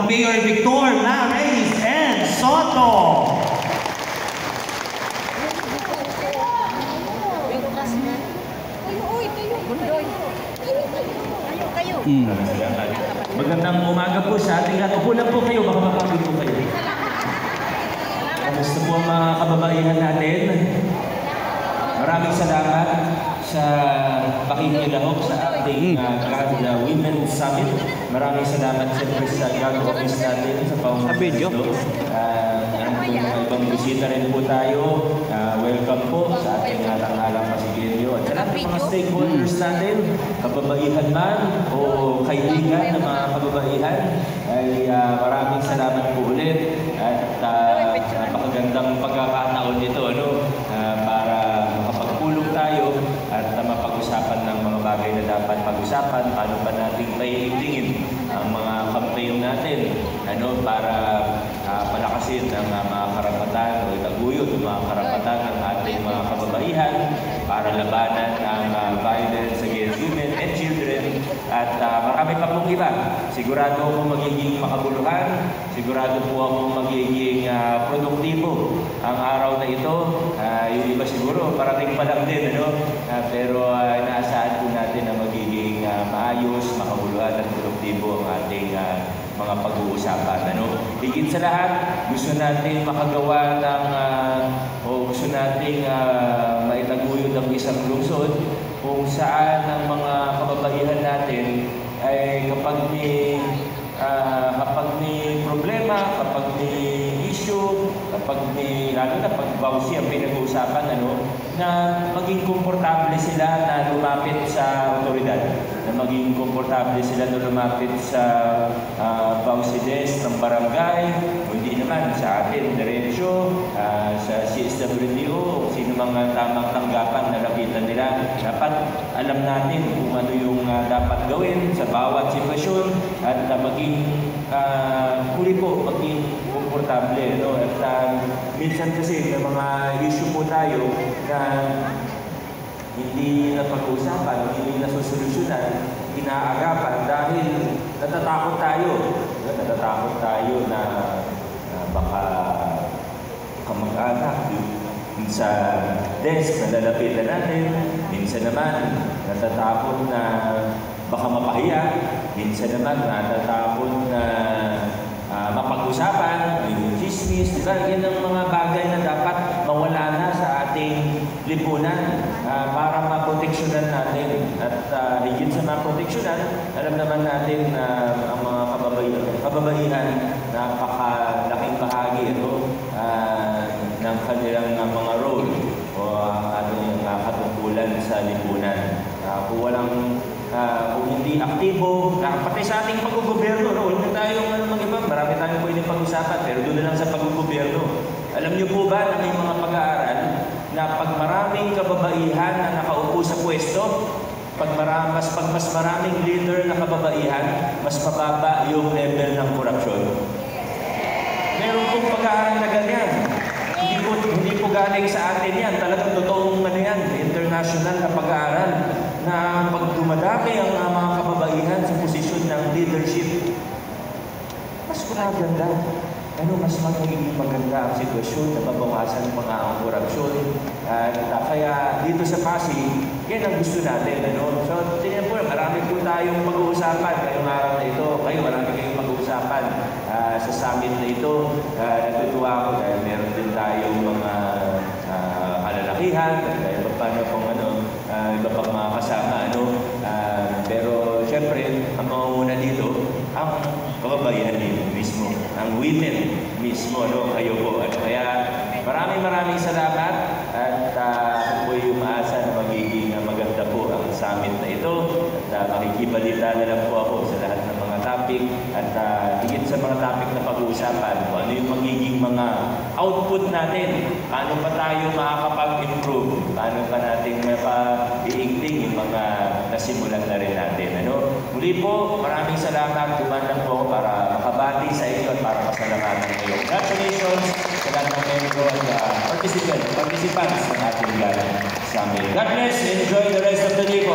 Mayor Victor Lares and Soto. Magandang umaga po sa ating lahat. Upo lang po kayo, baka mapagod po kayo. Kamusta po ang mga kababaihan natin? Maraming salamat sa pakikilahok sa ating Women's Summit. Maraming salamat siyempre sa GAG office natin sa pamumuno. Ibang bisita rin po tayo. Welcome po sa ating tanghalang pasigilyo. At sa lahat ng mga stakeholders natin, kababaihan man o kaibigan ng mga kababaihan, ay maraming salamat po ulit. At napakagandang pagkakataon nito para makapagpulong tayo at mapag-usapan ng mga bagay na dapat pag-usapan. Paano pa natin maiigtingin ang mga campaign natin para palakasin ang mga karapatan o itaguyod ang mga karapatan ng ating mga kababaihan para labanan ang violence against women and children. At marami pa pong iba. Sigurado akong magiging makabuluhan. Sigurado po akong magiging produktibo ang araw na ito. Yung iba siguro, parating pa lang din. Pero inaasahan po natin na magiging maayos, makabuluhan at produktibo ang ating mga pag-uusapan. Higit sa lahat, gusto natin makagawa ng gusto natin maitaguyod ang isang lungsod kung saan ang mga kababaihan natin ay kapag may problema, kapag may issue, kapag may, lalo na pag bawsi ang pinag-uusapan, na maging komportable sila na lumapit sa otoridad, na maging komportable sila na lumapit sa bawsi desk ng barangay, o hindi naman sa atin, diretsyo, sa CSWDO, sino mga tamang tanggapan na lapitan nila. Dapat alam natin kung ano yung dapat gawin sa bawat sitwasyon at maging huli po, maging komportable. At minsan kasi may mga issue po tayo na hindi napag-usapan, hindi nasusolusyonan, inaagapan dahil natatakot tayo. Natatakot tayo na baka kamag-anak sa desk na lalapitan natin. Minsan naman natatakot na baka mapahiya. Minsan naman natatakot na mapag-usapan, yung chismis, diba? Yan ang mga bagay na dapat mawala na sa ating lipunan para maproteksyonan natin. At higit sa maproteksyonan, alam naman natin na ang mga kababaihan, napakalaking bahagi ng kanilang mga role o ating katungkulan sa lipunan. Kung hindi aktibo, pati sa ating pag-gobyerno, huwag na tayong mag-iba. Marami tayong pwedeng pag-usapan, pero doon na lang sa pag-gobyerno. Alam niyo po ba na may mga pag-aaral na pag maraming kababaihan na nakaupo sa pwesto, pag mas maraming leader na kababaihan, mas mababa yung level ng korupsyon? Meron pong pag-aaral na ganyan. Hindi po galing sa atin yan. Talagang totoong international na pag-aaral na pag dumadami ang mga kababaihan sa posisyon ng leadership, mas maganda. Mas magiging maganda ang sitwasyon na mabawasan mga ang korupsyon. Kaya dito sa Pasig, yan ang gusto natin. So, tingnan po, marami po tayong pag-uusapan ngayong araw na ito. Marami kayong pag-uusapan sa summit na ito. Natutuwa ako dahil meron din tayong mga kalalakihan, iba pang mga kasama. Pero siyempre, ang mga una dito, ang kababaihan mismo, ang women mismo, kayo po. Kaya maraming salamat at ako'y umaasa na magiging maganda po ang summit na ito. At makikibalita na lang po ako sa lahat ng mga topic at higit sa mga topic na pag-uusapan, ano yung magiging mga output natin, paano pa tayo makakapag-improve, paano pa natin mapa-iigting yung mga nasimulan na rin natin. Muli po, maraming salamat. Duman po ako para makabati sa inyo at para pasalamatan kayo. Congratulations sa lahat ng membro at participants ng ating summit. God bless. Enjoy the rest of the day po.